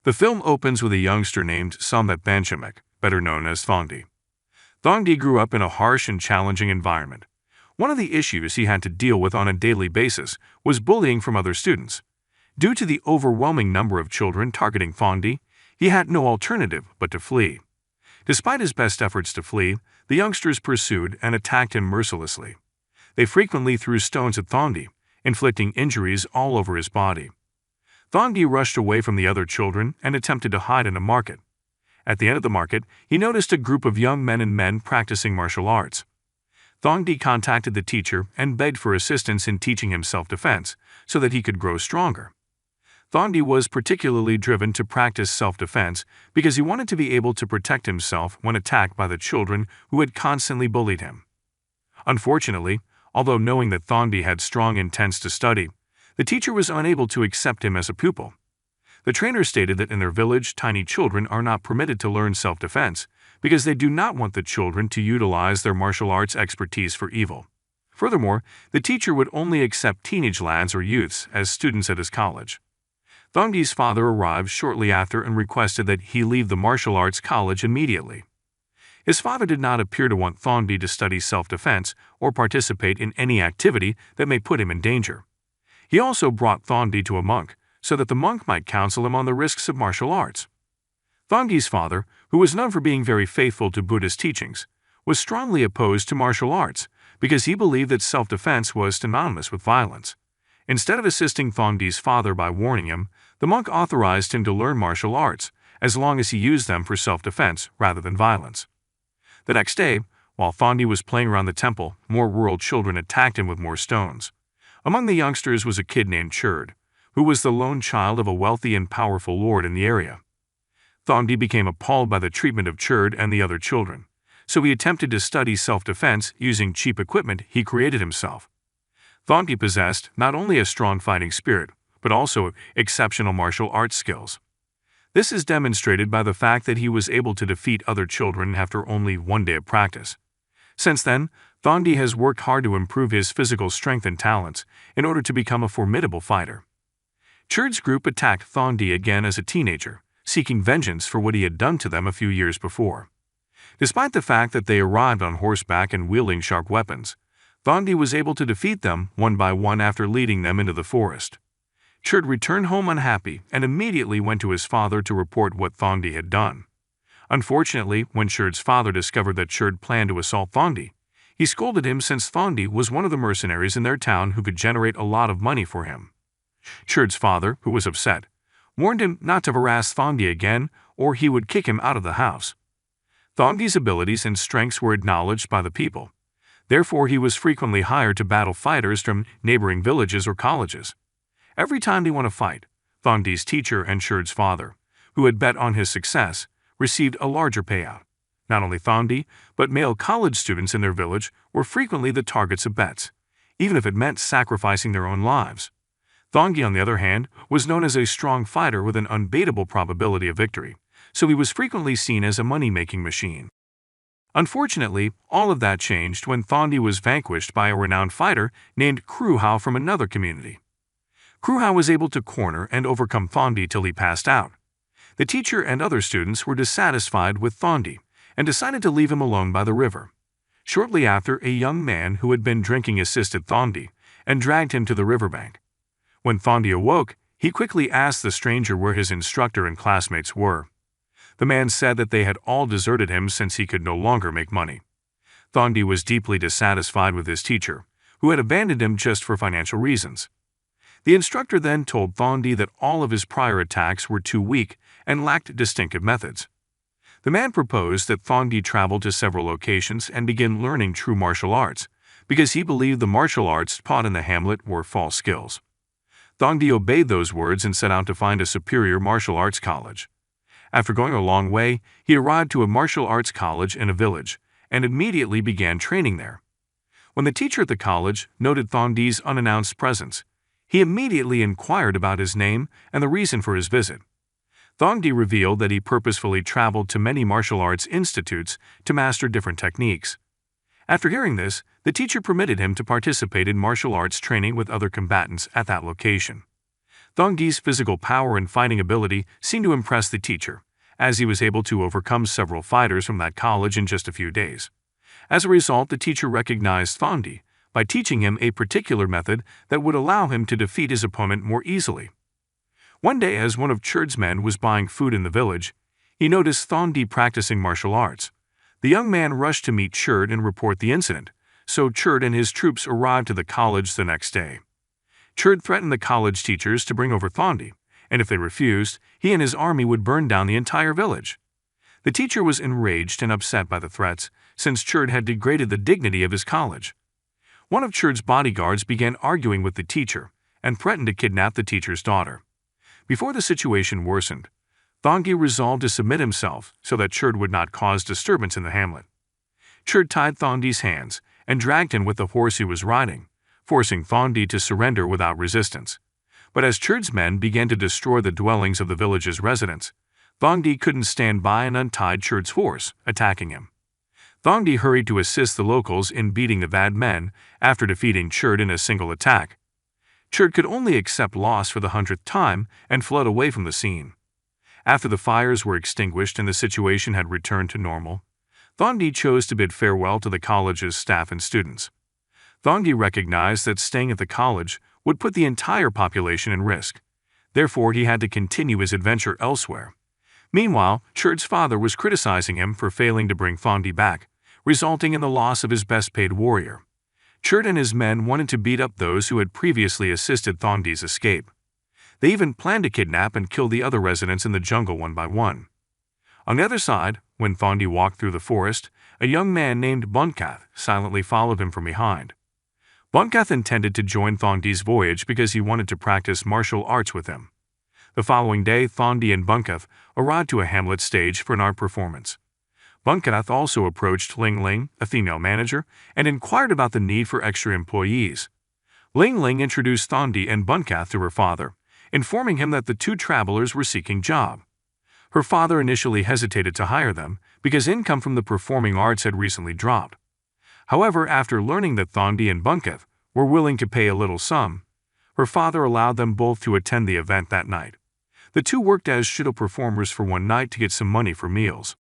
The film opens with a youngster named Thongdee, better known as Thongdee. Thongdee grew up in a harsh and challenging environment. One of the issues he had to deal with on a daily basis was bullying from other students. Due to the overwhelming number of children targeting Thongdee, he had no alternative but to flee. Despite his best efforts to flee, the youngsters pursued and attacked him mercilessly. They frequently threw stones at Thongdee, inflicting injuries all over his body. Thongdee rushed away from the other children and attempted to hide in a market. At the end of the market, he noticed a group of young men and men practicing martial arts. Thongdee contacted the teacher and begged for assistance in teaching him self-defense so that he could grow stronger. Thongdee was particularly driven to practice self-defense because he wanted to be able to protect himself when attacked by the children who had constantly bullied him. Unfortunately, although knowing that Thongdee had strong intents to study, the teacher was unable to accept him as a pupil. The trainer stated that in their village, tiny children are not permitted to learn self-defense because they do not want the children to utilize their martial arts expertise for evil. Furthermore, the teacher would only accept teenage lads or youths as students at his college. Thongdee's father arrived shortly after and requested that he leave the martial arts college immediately. His father did not appear to want Thongdee to study self-defense or participate in any activity that may put him in danger. He also brought Thongdee to a monk so that the monk might counsel him on the risks of martial arts. Thongdee's father, who was known for being very faithful to Buddhist teachings, was strongly opposed to martial arts because he believed that self-defense was synonymous with violence. Instead of assisting Thongdee's father by warning him, the monk authorized him to learn martial arts as long as he used them for self-defense rather than violence. The next day, while Thongdee was playing around the temple, more rural children attacked him with more stones. Among the youngsters was a kid named Churd, who was the lone child of a wealthy and powerful lord in the area. Thongdee became appalled by the treatment of Churd and the other children, so he attempted to study self-defense using cheap equipment he created himself. Thongdee possessed not only a strong fighting spirit, but also exceptional martial arts skills. This is demonstrated by the fact that he was able to defeat other children after only one day of practice. Since then, Thongdee has worked hard to improve his physical strength and talents in order to become a formidable fighter. Churd's group attacked Thongdee again as a teenager, seeking vengeance for what he had done to them a few years before. Despite the fact that they arrived on horseback and wielding sharp weapons, Thongdee was able to defeat them one by one after leading them into the forest. Churd returned home unhappy and immediately went to his father to report what Thongdee had done. Unfortunately, when Churd's father discovered that Churd planned to assault Thongdee, he scolded him since Thongdee was one of the mercenaries in their town who could generate a lot of money for him. Churd's father, who was upset, warned him not to harass Thongdee again or he would kick him out of the house. Thongdee's abilities and strengths were acknowledged by the people. Therefore, he was frequently hired to battle fighters from neighboring villages or colleges. Every time they won a fight, Thongdee's teacher and Churd's father, who had bet on his success, received a larger payout. Not only Thongdee, but male college students in their village were frequently the targets of bets, even if it meant sacrificing their own lives. Thongdee, on the other hand, was known as a strong fighter with an unbeatable probability of victory, so he was frequently seen as a money-making machine. Unfortunately, all of that changed when Thongdee was vanquished by a renowned fighter named Kruhau from another community. Kruhau was able to corner and overcome Thongdee till he passed out. The teacher and other students were dissatisfied with Thongdee and decided to leave him alone by the river. Shortly after, a young man who had been drinking assisted Thongdee and dragged him to the riverbank. When Thongdee awoke, he quickly asked the stranger where his instructor and classmates were. The man said that they had all deserted him since he could no longer make money. Thongdee was deeply dissatisfied with his teacher, who had abandoned him just for financial reasons. The instructor then told Thongdee that all of his prior attacks were too weak and lacked distinctive methods. The man proposed that Thongdee travel to several locations and begin learning true martial arts, because he believed the martial arts taught in the hamlet were false skills. Thongdee obeyed those words and set out to find a superior martial arts college. After going a long way, he arrived to a martial arts college in a village and immediately began training there. When the teacher at the college noted Thongdee's unannounced presence, he immediately inquired about his name and the reason for his visit. Thongdee revealed that he purposefully traveled to many martial arts institutes to master different techniques. After hearing this, the teacher permitted him to participate in martial arts training with other combatants at that location. Thongdee's physical power and fighting ability seemed to impress the teacher, as he was able to overcome several fighters from that college in just a few days. As a result, the teacher recognized Thongdee by teaching him a particular method that would allow him to defeat his opponent more easily. One day, as one of Churd's men was buying food in the village, he noticed Thongdee practicing martial arts. The young man rushed to meet Churd and report the incident, so Churd and his troops arrived to the college the next day. Churd threatened the college teachers to bring over Thongdee, and if they refused, he and his army would burn down the entire village. The teacher was enraged and upset by the threats, since Churd had degraded the dignity of his college. One of Churd's bodyguards began arguing with the teacher and threatened to kidnap the teacher's daughter. Before the situation worsened, Thongdee resolved to submit himself so that Churd would not cause disturbance in the hamlet. Churd tied Thongdee's hands and dragged him with the horse he was riding, forcing Thongdee to surrender without resistance. But as Churd's men began to destroy the dwellings of the village's residents, Thongdee couldn't stand by and untied Churd's horse, attacking him. Thongdee hurried to assist the locals in beating the bad men after defeating Churd in a single attack. Churd could only accept loss for the 100th time and fled away from the scene. After the fires were extinguished and the situation had returned to normal, Thongdee chose to bid farewell to the college's staff and students. Thongdee recognized that staying at the college would put the entire population in risk. Therefore, he had to continue his adventure elsewhere. Meanwhile, Churd's father was criticizing him for failing to bring Thongdee back, resulting in the loss of his best-paid warrior. Churd and his men wanted to beat up those who had previously assisted Thongdee's escape. They even planned to kidnap and kill the other residents in the jungle one by one. On the other side, when Thongdee walked through the forest, a young man named Bunkath silently followed him from behind. Bunkath intended to join Thongdee's voyage because he wanted to practice martial arts with him. The following day, Thongdee and Bunkath arrived to a hamlet stage for an art performance. Bunkath also approached Ling Ling, a female manager, and inquired about the need for extra employees. Ling Ling introduced Thongdee and Bunkath to her father, informing him that the two travelers were seeking job. Her father initially hesitated to hire them because income from the performing arts had recently dropped. However, after learning that Thongdee and Bunkath were willing to pay a little sum, her father allowed them both to attend the event that night. The two worked as shadow performers for one night to get some money for meals.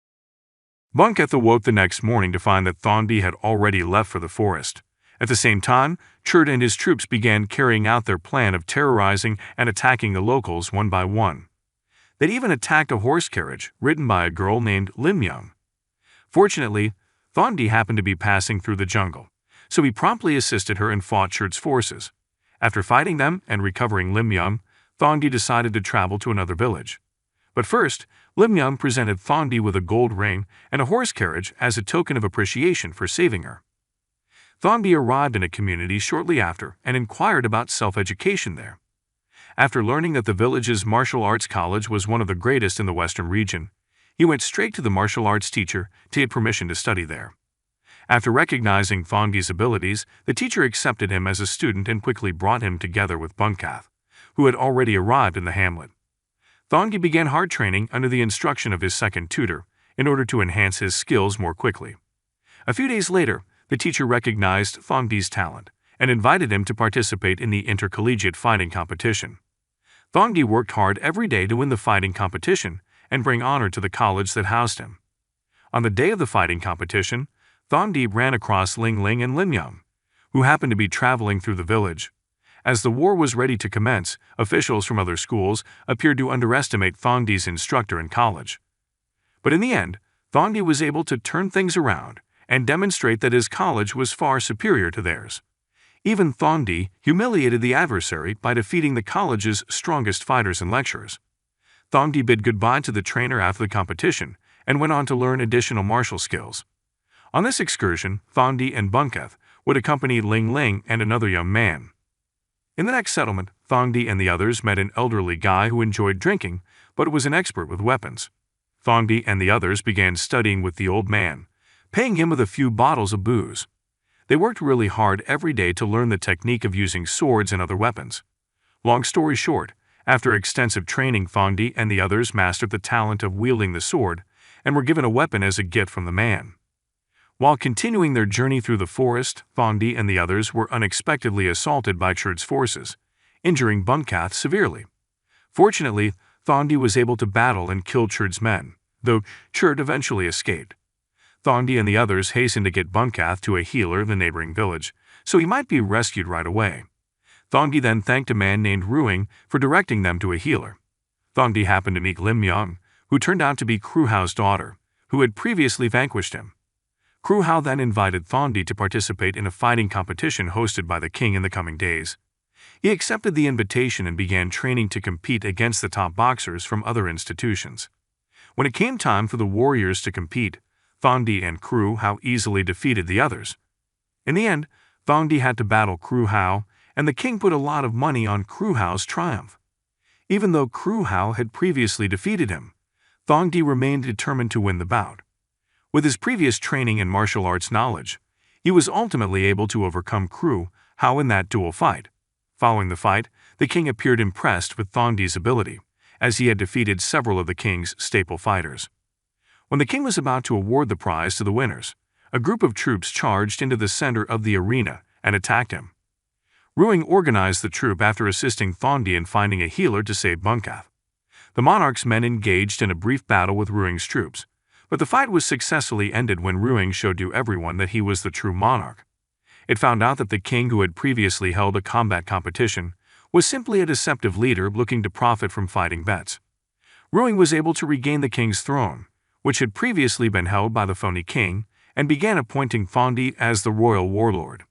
Bunkath awoke the next morning to find that Thongdee had already left for the forest. At the same time, Churd and his troops began carrying out their plan of terrorizing and attacking the locals one by one. They'd even attacked a horse carriage ridden by a girl named Lim Young. Fortunately, Thongdee happened to be passing through the jungle, so he promptly assisted her and fought Churd's forces. After fighting them and recovering Lim Young, Thongdee decided to travel to another village. But first, Lim Young presented Thongdee with a gold ring and a horse carriage as a token of appreciation for saving her. Thongdee arrived in a community shortly after and inquired about self-education there. After learning that the village's martial arts college was one of the greatest in the western region, he went straight to the martial arts teacher to get permission to study there. After recognizing Thongdee's abilities, the teacher accepted him as a student and quickly brought him together with Bunkath, who had already arrived in the hamlet. Thongdee began hard training under the instruction of his second tutor in order to enhance his skills more quickly. A few days later, the teacher recognized Thongdee's talent and invited him to participate in the intercollegiate fighting competition. Thongdee worked hard every day to win the fighting competition and bring honor to the college that housed him. On the day of the fighting competition, Thongdee ran across Ling Ling and Lim Young, who happened to be traveling through the village. As the war was ready to commence, officials from other schools appeared to underestimate Thongdee's instructor in college. But in the end, Thongdee was able to turn things around and demonstrate that his college was far superior to theirs. Even Thongdee humiliated the adversary by defeating the college's strongest fighters and lecturers. Thongdee bid goodbye to the trainer after the competition and went on to learn additional martial skills. On this excursion, Thongdee and Bunkath would accompany Ling Ling and another young man. In the next settlement, Thongdee and the others met an elderly guy who enjoyed drinking but was an expert with weapons. Thongdee and the others began studying with the old man, paying him with a few bottles of booze. They worked really hard every day to learn the technique of using swords and other weapons. Long story short, after extensive training, Thongdee and the others mastered the talent of wielding the sword and were given a weapon as a gift from the man. While continuing their journey through the forest, Thongdee and the others were unexpectedly assaulted by Churd's forces, injuring Bunkath severely. Fortunately, Thongdee was able to battle and kill Churd's men, though Churd eventually escaped. Thongdee and the others hastened to get Bunkath to a healer in the neighboring village, so he might be rescued right away. Thongdee then thanked a man named Ruing for directing them to a healer. Thongdee happened to meet Lim Myung, who turned out to be Kru Hao's daughter, who had previously vanquished him. Kru Hao then invited Thongdee to participate in a fighting competition hosted by the king in the coming days. He accepted the invitation and began training to compete against the top boxers from other institutions. When it came time for the warriors to compete, Thongdee and Kru Hao easily defeated the others. In the end, Thongdee had to battle Kru Hao, and the king put a lot of money on Kru Hao's triumph. Even though Kru Hao had previously defeated him, Thongdee remained determined to win the bout. With his previous training and martial arts knowledge, he was ultimately able to overcome Kru Hao in that duel fight. Following the fight, the king appeared impressed with Thongdee's ability, as he had defeated several of the king's staple fighters. When the king was about to award the prize to the winners, a group of troops charged into the center of the arena and attacked him. Ruing organized the troop after assisting Thongdee in finding a healer to save Bunkath. The monarch's men engaged in a brief battle with Ruing's troops, but the fight was successfully ended when Ruing showed to everyone that he was the true monarch. It found out that the king who had previously held a combat competition was simply a deceptive leader looking to profit from fighting bets. Ruing was able to regain the king's throne, which had previously been held by the phony king, and began appointing Thongdee as the royal warlord.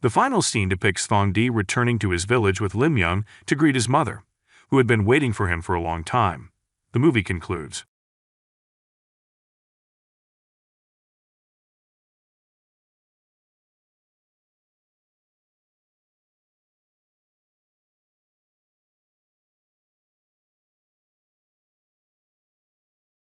The final scene depicts Thongdee returning to his village with Lim Myung to greet his mother, who had been waiting for him for a long time. The movie concludes.